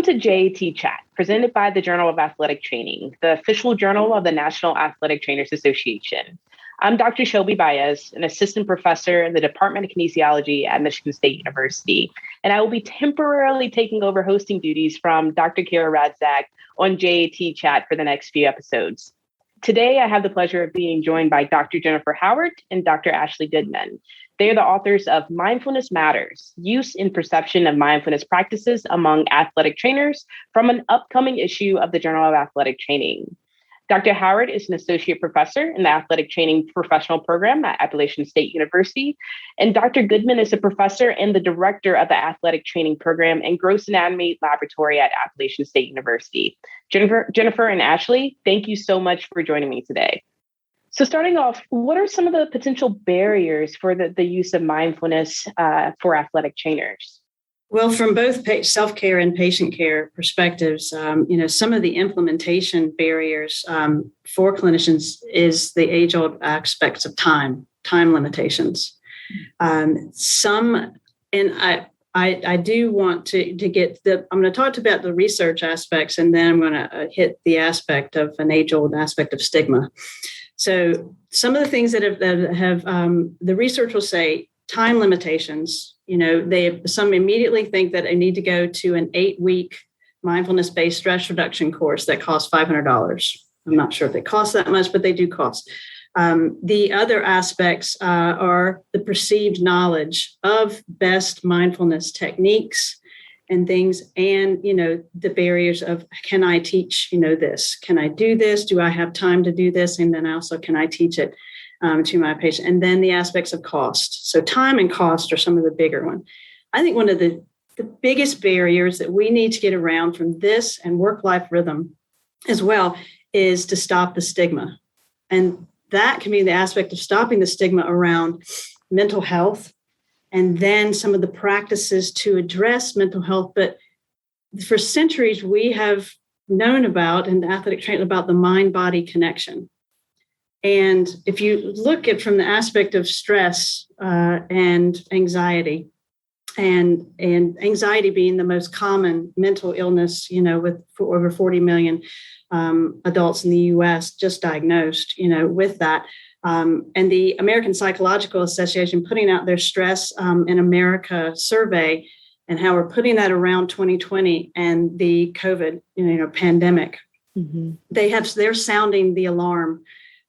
to JAT Chat, presented by the Journal of Athletic Training, the official journal of the National Athletic Trainers Association. I'm Dr. Shelby Baez, an assistant professor in the Department of Kinesiology at Michigan State University, and I will be temporarily taking over hosting duties from Dr. Kara Radzak on JAT Chat for the next few episodes. Today, I have the pleasure of being joined by Dr. Jennifer Howard and Dr. Ashley Goodman. They are the authors of Mindfulness Matters, Use and Perception of Mindfulness Practices Among Athletic Trainers, from an upcoming issue of the Journal of Athletic Training. Dr. Howard is an associate professor in the athletic training professional program at Appalachian State University, and Dr. Goodman is a professor and the director of the athletic training program and gross anatomy laboratory at Appalachian State University. Jennifer and Ashley, thank you so much for joining me today. So starting off, what are some of the potential barriers for the use of mindfulness for athletic trainers? Well, from both self-care and patient care perspectives, some of the implementation barriers for clinicians is the age-old aspects of time limitations. I do want to get I'm going to talk about the research aspects, and then I'm going to hit the aspect of an age-old aspect of stigma. So some of the things that have the research will say time limitations. Some immediately think that they need to go to an 8-week mindfulness-based stress reduction course that costs $500. I'm not sure if they cost that much, but they do cost. The other aspects are the perceived knowledge of best mindfulness techniques and things, and the barriers of, can I teach this? Can I do this? Do I have time to do this? And then also, can I teach it to my patient? And then the aspects of cost. So time and cost are some of the bigger ones. I think one of the biggest barriers that we need to get around from this and work-life rhythm as well is to stop the stigma. And that can be the aspect of stopping the stigma around mental health, and then some of the practices to address mental health. But for centuries, we have known about, in athletic training, about the mind-body connection. And if you look at from the aspect of stress and anxiety, and anxiety being the most common mental illness, with over 40 million adults in the U.S. just diagnosed, with that. And the American Psychological Association putting out their Stress in America survey, and how we're putting that around 2020 and the COVID, pandemic. Mm-hmm. They're sounding the alarm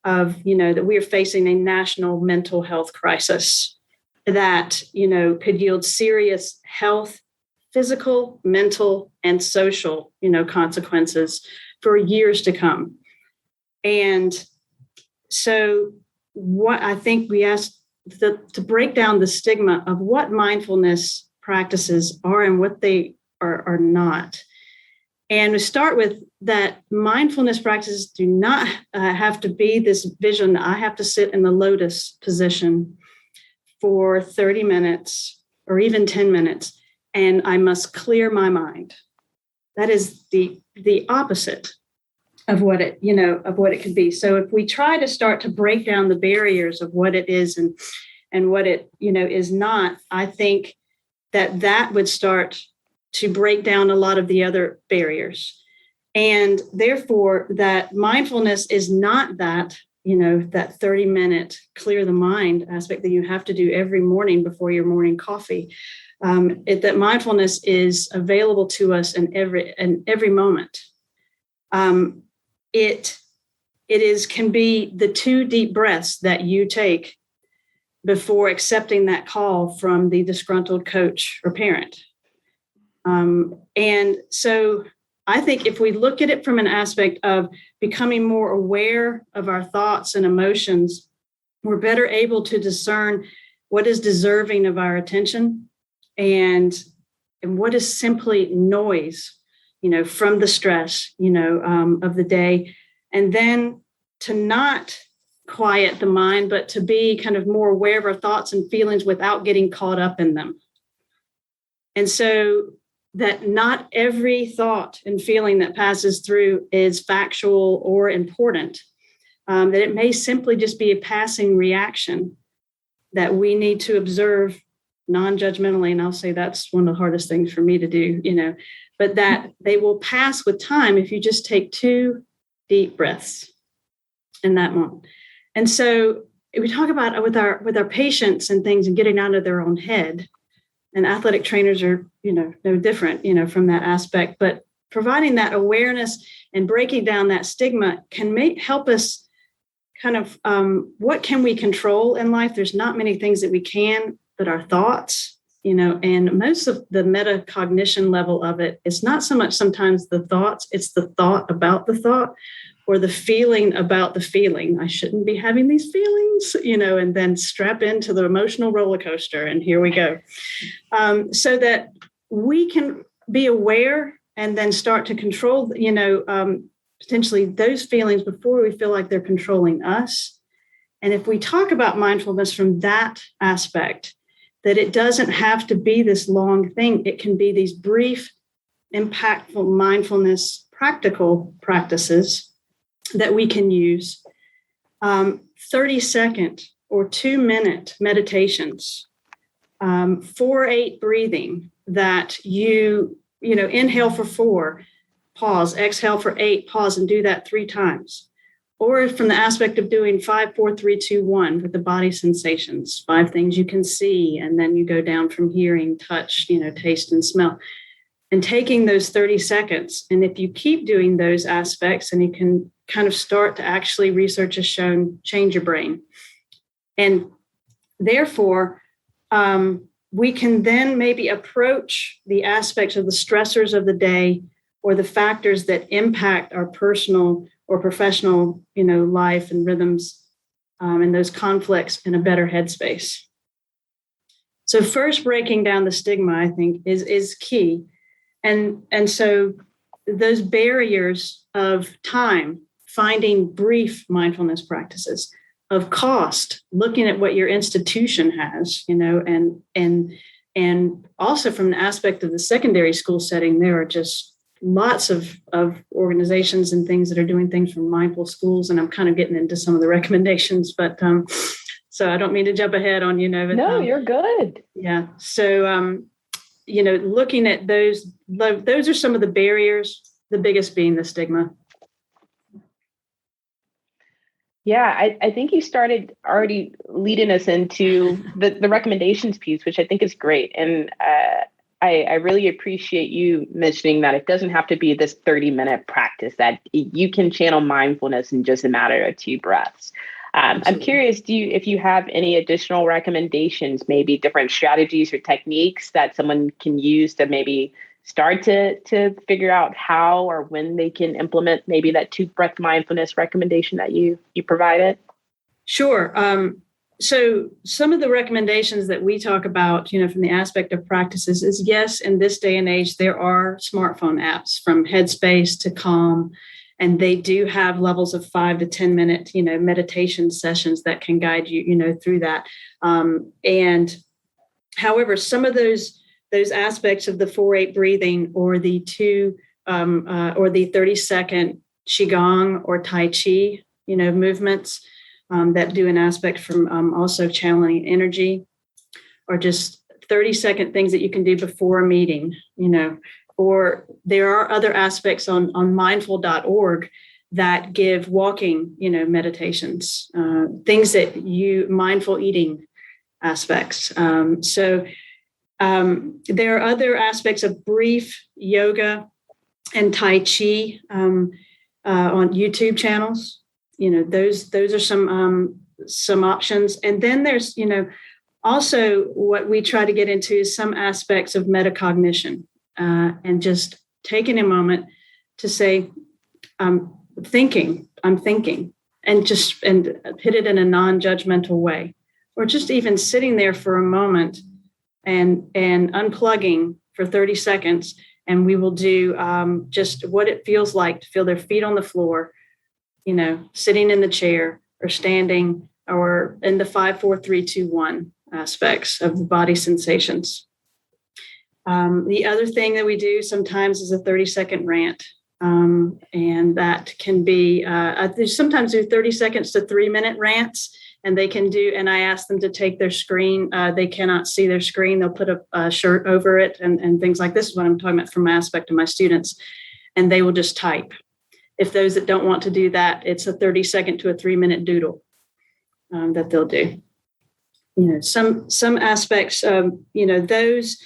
of, that we are facing a national mental health crisis that, could yield serious health, physical, mental, and social, consequences for years to come. And so what I think we asked to break down the stigma of what mindfulness practices are and what they are not. And we start with that mindfulness practices do not have to be this vision that I have to sit in the lotus position for 30 minutes or even 10 minutes, and I must clear my mind. That is the opposite of what it could be. So if we try to start to break down the barriers of what it is and what it, is not, I think that would start to break down a lot of the other barriers. And therefore, that mindfulness is not that, that 30-minute clear the mind aspect that you have to do every morning before your morning coffee. That mindfulness is available to us in every moment. It can be the 2 deep breaths that you take before accepting that call from the disgruntled coach or parent. And so I think if we look at it from an aspect of becoming more aware of our thoughts and emotions, we're better able to discern what is deserving of our attention and what is simply noise, from the stress, of the day. And then to not quiet the mind, but to be kind of more aware of our thoughts and feelings without getting caught up in them. And so that not every thought and feeling that passes through is factual or important, that it may simply just be a passing reaction that we need to observe non-judgmentally, and I'll say that's one of the hardest things for me to do, but that they will pass with time if you just take 2 deep breaths in that moment. And so we talk about with our patients and things and getting out of their own head, and athletic trainers are, no different, from that aspect, but providing that awareness and breaking down that stigma can help us kind of, what can we control in life? There's not many things that we can, but our thoughts, and most of the metacognition level of it is not so much sometimes the thoughts, it's the thought about the thought, or the feeling about the feeling. I shouldn't be having these feelings, and then strap into the emotional roller coaster. And here we go. So that we can be aware and then start to control, potentially those feelings before we feel like they're controlling us. And if we talk about mindfulness from that aspect, that it doesn't have to be this long thing. It can be these brief, impactful mindfulness practical practices that we can use, 30-second or 2-minute meditations, 4-8 breathing that you inhale for 4, pause, exhale for 8, pause, and do that 3 times. Or from the aspect of doing 5, 4, 3, 2, 1 with the body sensations, 5 things you can see, and then you go down from hearing, touch, taste and smell. And taking those 30 seconds. And if you keep doing those aspects, and you can kind of start to actually, research has shown, change your brain. And therefore, we can then maybe approach the aspects of the stressors of the day or the factors that impact our personal or professional, life and rhythms, and those conflicts in a better headspace. So first, breaking down the stigma, I think, is key. And so those barriers of time, finding brief mindfulness practices, of cost, looking at what your institution has, and also from the aspect of the secondary school setting, there are just lots of organizations and things that are doing things from mindful schools. And I'm kind of getting into some of the recommendations, but so I don't mean to jump ahead on, but, no, you're good. Yeah. So, looking at those are some of the barriers, the biggest being the stigma. Yeah, I think you started already leading us into the recommendations piece, which I think is great. And I really appreciate you mentioning that it doesn't have to be this 30-minute practice, that you can channel mindfulness in just a matter of 2 breaths. I'm curious, if you have any additional recommendations, maybe different strategies or techniques that someone can use to maybe start to figure out how or when they can implement maybe that 2-breath mindfulness recommendation that you provided? Sure. So some of the recommendations that we talk about, from the aspect of practices is, yes, in this day and age, there are smartphone apps from Headspace to Calm, and they do have levels of 5 to 10 minute, meditation sessions that can guide you, through that. And however, some of those aspects of the 4-8 breathing or the 30-second Qigong or Tai Chi, movements that do an aspect from also channeling energy, or just 30-second things that you can do before a meeting, or there are other aspects on mindful.org that give walking, meditations, things that mindful eating aspects. So there are other aspects of brief yoga and Tai Chi on YouTube channels. Those are some options. And then there's, also what we try to get into is some aspects of metacognition, and just taking a moment to say, I'm thinking, and hit it in a non-judgmental way, or just even sitting there for a moment and unplugging for 30 seconds. And we will do just what it feels like to feel their feet on the floor, sitting in the chair or standing, or in the 5, 4, 3, 2, 1 aspects of the body sensations. The other thing that we do sometimes is a 30-second rant. And that can be, sometimes do 30 seconds to 3-minute rants. and they can do, and I ask them to take their screen. They cannot see their screen. They'll put a shirt over it and things like this is what I'm talking about from my aspect of my students. And they will just type. If those that don't want to do that, it's a 30-second to a 3-minute doodle that they'll do. Some aspects of, those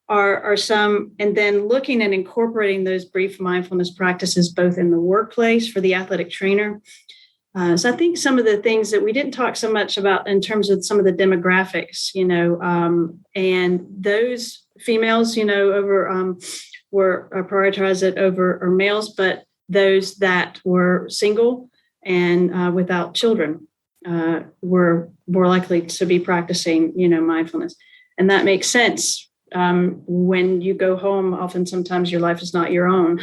are some, and then looking and incorporating those brief mindfulness practices both in the workplace for the athletic trainer. So I think some of the things that we didn't talk so much about in terms of some of the demographics, and those females, were prioritized it over males, but those that were single and without children were more likely to be practicing, mindfulness. And that makes sense. When you go home, often sometimes your life is not your own,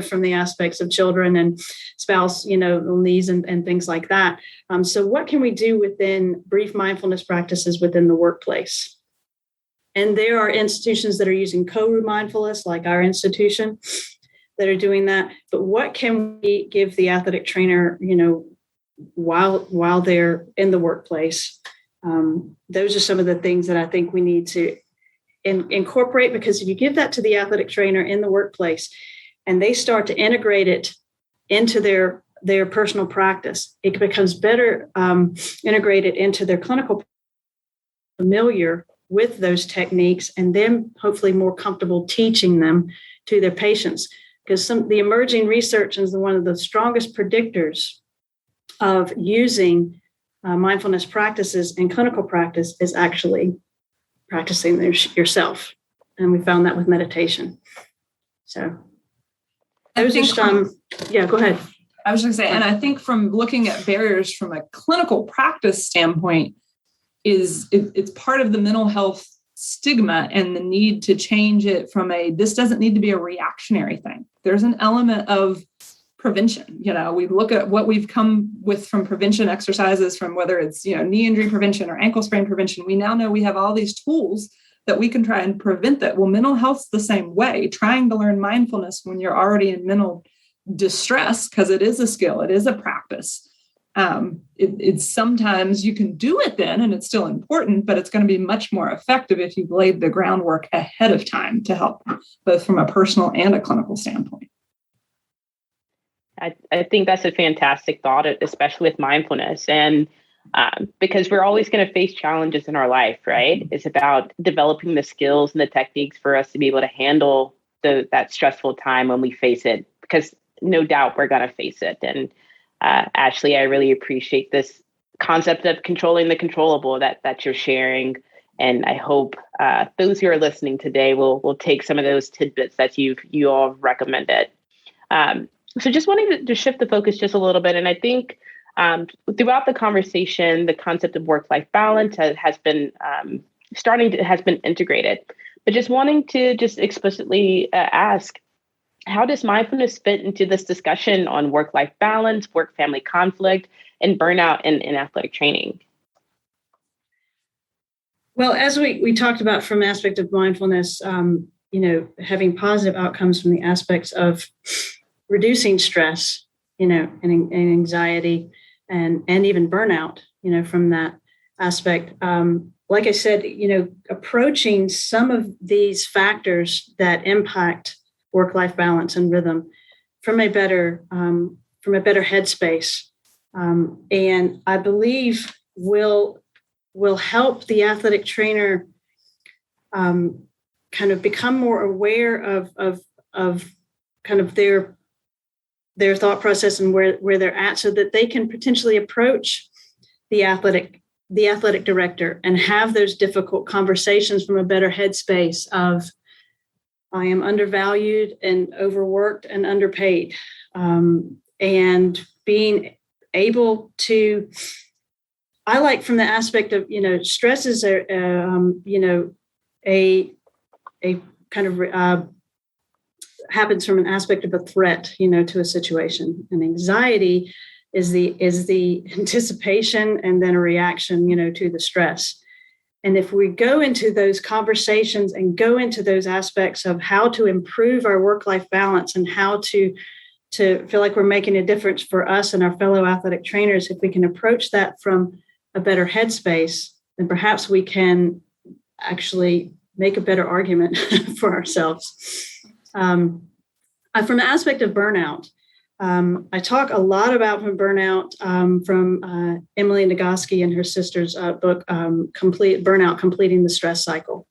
from the aspects of children and spouse, needs and things like that. So what can we do within brief mindfulness practices within the workplace? And there are institutions that are using co-root mindfulness, like our institution, that are doing that. But what can we give the athletic trainer, while they're in the workplace? Those are some of the things that I think we need to incorporate, because if you give that to the athletic trainer in the workplace and they start to integrate it into their personal practice, it becomes better integrated into their clinical, familiar with those techniques, and then hopefully more comfortable teaching them to their patients. Because the emerging research is one of the strongest predictors of using mindfulness practices in clinical practice is actually practicing yourself. And we found that with meditation. So those are some, go ahead. I was going to say, and I think from looking at barriers from a clinical practice standpoint, it's part of the mental health stigma and the need to change it from this doesn't need to be a reactionary thing. There's an element of prevention. We look at what we've come with from prevention exercises, from whether it's, knee injury prevention or ankle sprain prevention. We now know we have all these tools that we can try and prevent that. Well, mental health's the same way. Trying to learn mindfulness when you're already in mental distress, because it is a skill, it is a practice. It's sometimes you can do it then, and it's still important, but it's going to be much more effective if you've laid the groundwork ahead of time to help, both from a personal and a clinical standpoint. I think that's a fantastic thought, especially with mindfulness. And because we're always going to face challenges in our life, right? It's about developing the skills and the techniques for us to be able to handle that stressful time when we face it, because no doubt we're going to face it. And Ashley, I really appreciate this concept of controlling the controllable that you're sharing. And I hope those who are listening today will take some of those tidbits that you all recommended. So just wanting to shift the focus just a little bit. And I think throughout the conversation, the concept of work-life balance has been integrated. But just wanting to just explicitly ask, how does mindfulness fit into this discussion on work-life balance, work-family conflict, and burnout in athletic training? Well, as we talked about from the aspect of mindfulness, having positive outcomes from the aspects of reducing stress, and anxiety and even burnout, from that aspect. Like I said, approaching some of these factors that impact work-life balance and rhythm from a better headspace, and I believe will help the athletic trainer kind of become more aware of kind of their thought process and where they're at, so that they can potentially approach the athletic director and have those difficult conversations from a better headspace of, I am undervalued and overworked and underpaid, and being able to, I like from the aspect of, stress is a kind of happens from an aspect of a threat, to a situation, and anxiety is the anticipation and then a reaction, to the stress. And if we go into those conversations and go into those aspects of how to improve our work-life balance and how to feel like we're making a difference for us and our fellow athletic trainers, if we can approach that from a better headspace, then perhaps we can actually make a better argument for ourselves. From the aspect of burnout, I talk a lot about burnout from Emily Nagoski and her sister's book, Burnout, Completing the Stress Cycle.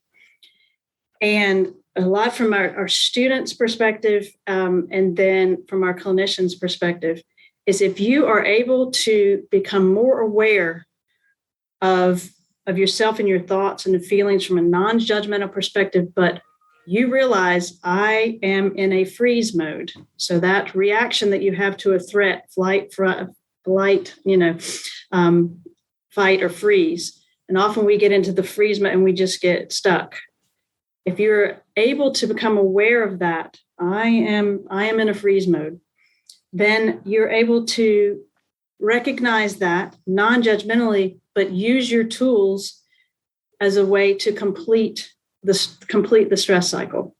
And a lot from our students' perspective, and then from our clinicians' perspective, is if you are able to become more aware of yourself and your thoughts and the feelings from a non-judgmental perspective, but you realize I am in a freeze mode. So that reaction that you have to a threat, fight or freeze. And often we get into the freeze mode and we just get stuck. If you're able to become aware of that, I am in a freeze mode, then you're able to recognize that non-judgmentally, but use your tools as a way to complete the stress cycle,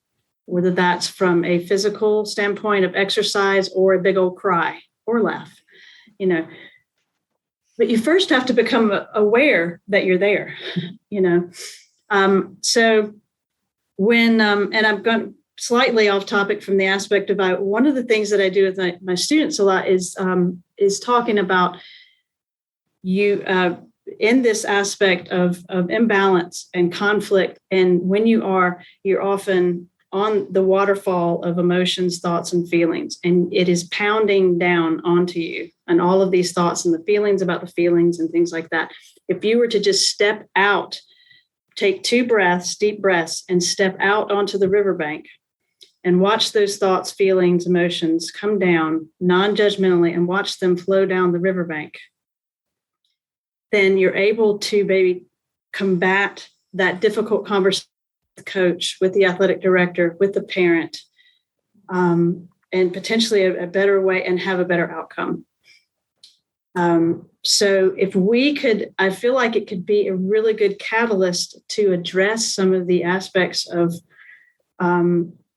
whether that's from a physical standpoint of exercise or a big old cry or laugh, But you first have to become aware that you're there, So when, and I'm going slightly off topic from the aspect about one of the things that I do with my students a lot is talking about you in this aspect of imbalance and conflict. And when you're often on the waterfall of emotions, thoughts, and feelings, and it is pounding down onto you and all of these thoughts and the feelings about the feelings and things like that. If you were to just step out, take 2 breaths, deep breaths, and step out onto the riverbank and watch those thoughts, feelings, emotions come down non-judgmentally and watch them flow down the riverbank, then you're able to maybe combat that difficult conversation with the coach, with the athletic director, with the parent, and potentially a better way and have a better outcome. So if we could, I feel like it could be a really good catalyst to address some of the aspects of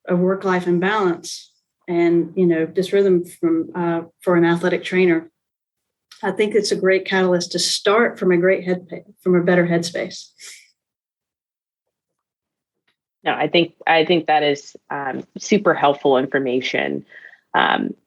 work-life imbalance and, dysrhythm for an athletic trainer. I think it's a great catalyst to start from a better headspace. No, I think that is super helpful information.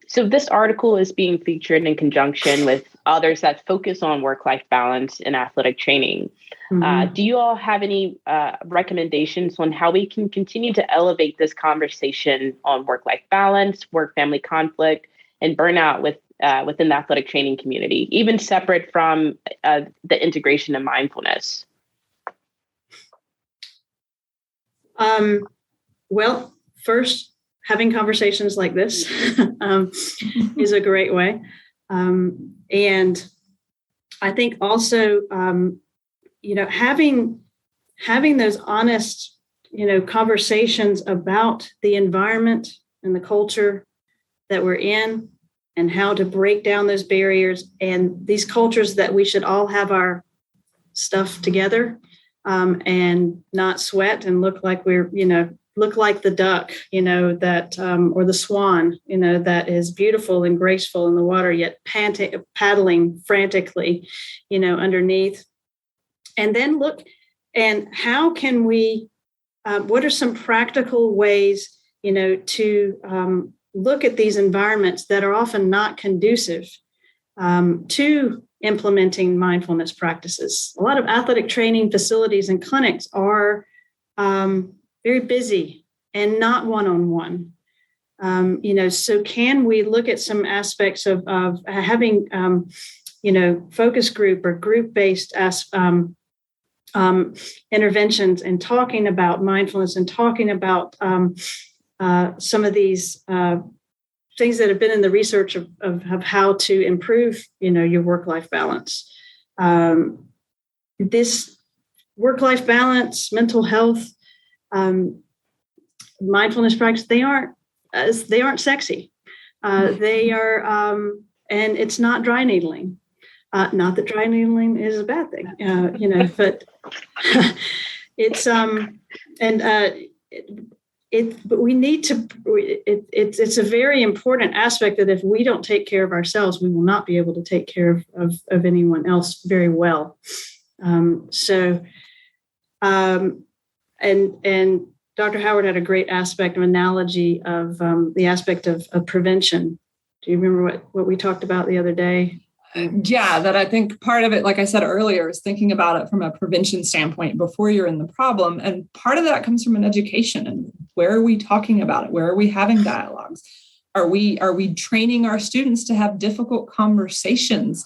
So this article is being featured in conjunction with others that focus on work-life balance in athletic training. Mm-hmm. Do you all have any recommendations on how we can continue to elevate this conversation on work-life balance, work-family conflict, and burnout within the athletic training community, even separate from the integration of mindfulness? Well, first, having conversations like this is a great way. And I think also, having those honest, conversations about the environment and the culture that we're in and how to break down those barriers and these cultures that we should all have our stuff together and not sweat and look like look like the duck, that, or the swan, that is beautiful and graceful in the water, yet paddling frantically, underneath. And then look, and how can we, what are some practical ways, to look at these environments that are often not conducive to implementing mindfulness practices? A lot of athletic training facilities and clinics are very busy and not one-on-one. So can we look at some aspects of having, focus group or group-based interventions and talking about mindfulness and talking about some of these things that have been in the research of how to improve, your work-life balance. This work-life balance, mental health, mindfulness practice, they aren't sexy. They are, and it's not dry needling. Not that dry needling is a bad thing, but it's but we need to, it's a very important aspect that if we don't take care of ourselves, we will not be able to take care of anyone else very well. And Dr. Howard had a great aspect of analogy of the aspect of prevention. Do you remember what we talked about the other day? Yeah, that I think part of it, like I said earlier, is thinking about it from a prevention standpoint before you're in the problem. And part of that comes from an education. And where are we talking about it? Where are we having dialogues? Are we training our students to have difficult conversations,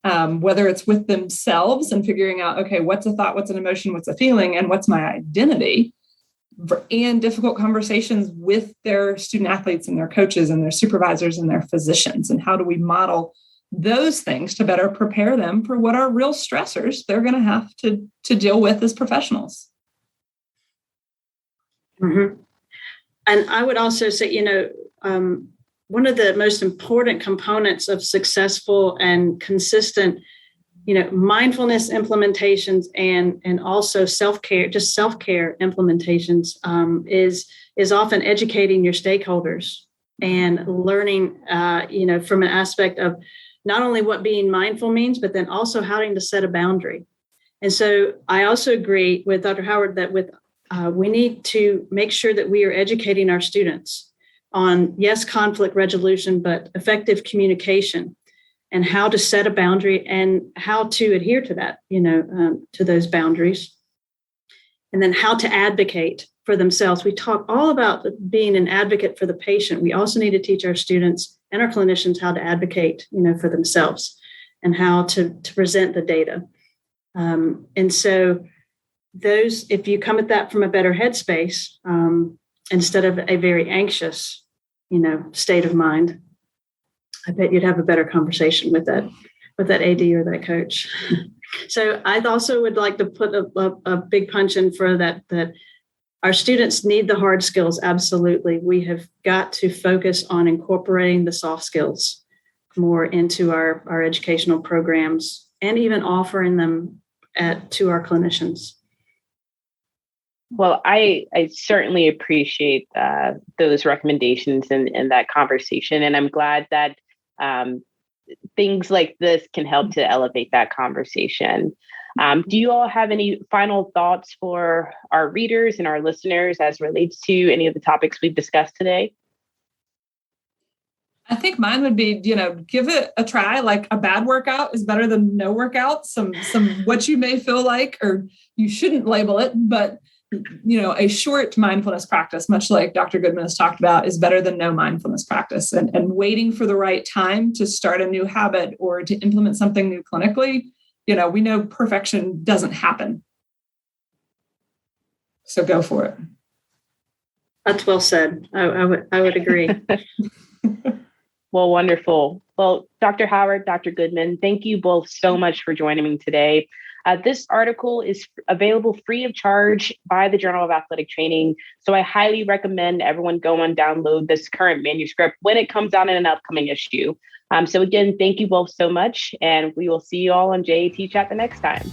whether it's with themselves and figuring out, okay, what's a thought, what's an emotion, what's a feeling, and what's my identity? And difficult conversations with their student athletes and their coaches and their supervisors and their physicians. And how do we model those things to better prepare them for what are real stressors they're going to have to deal with as professionals? Mm-hmm. And I would also say, one of the most important components of successful and consistent, mindfulness implementations and also self-care implementations is often educating your stakeholders and learning, from an aspect of not only what being mindful means, but then also having to set a boundary. And so I also agree with Dr. Howard that we need to make sure that we are educating our students on, yes, conflict resolution, but effective communication and how to set a boundary and how to adhere to that, to those boundaries. And then how to advocate for themselves. We talk all about being an advocate for the patient. We also need to teach our students and our clinicians how to advocate, for themselves and how to present the data. And so if you come at that from a better headspace, instead of a very anxious, state of mind, I bet you'd have a better conversation with that AD or that coach. So I also would like to put a big punch in for that our students need the hard skills. Absolutely. We have got to focus on incorporating the soft skills more into our educational programs and even offering them to our clinicians. Well, I certainly appreciate those recommendations and that conversation. And I'm glad that things like this can help to elevate that conversation. Do you all have any final thoughts for our readers and our listeners as relates to any of the topics we've discussed today? I think mine would be, give it a try. Like a bad workout is better than no workout. Some what you may feel like, or you shouldn't label it, but a short mindfulness practice, much like Dr. Goodman has talked about, is better than no mindfulness practice. And waiting for the right time to start a new habit or to implement something new clinically, we know perfection doesn't happen. So go for it. That's well said. I would agree. Well, wonderful. Well, Dr. Howard, Dr. Goodman, thank you both so much for joining me today. This article is available free of charge by the Journal of Athletic Training. So I highly recommend everyone go and download this current manuscript when it comes out in an upcoming issue. So again, thank you both so much. And we will see you all on JAT Chat the next time.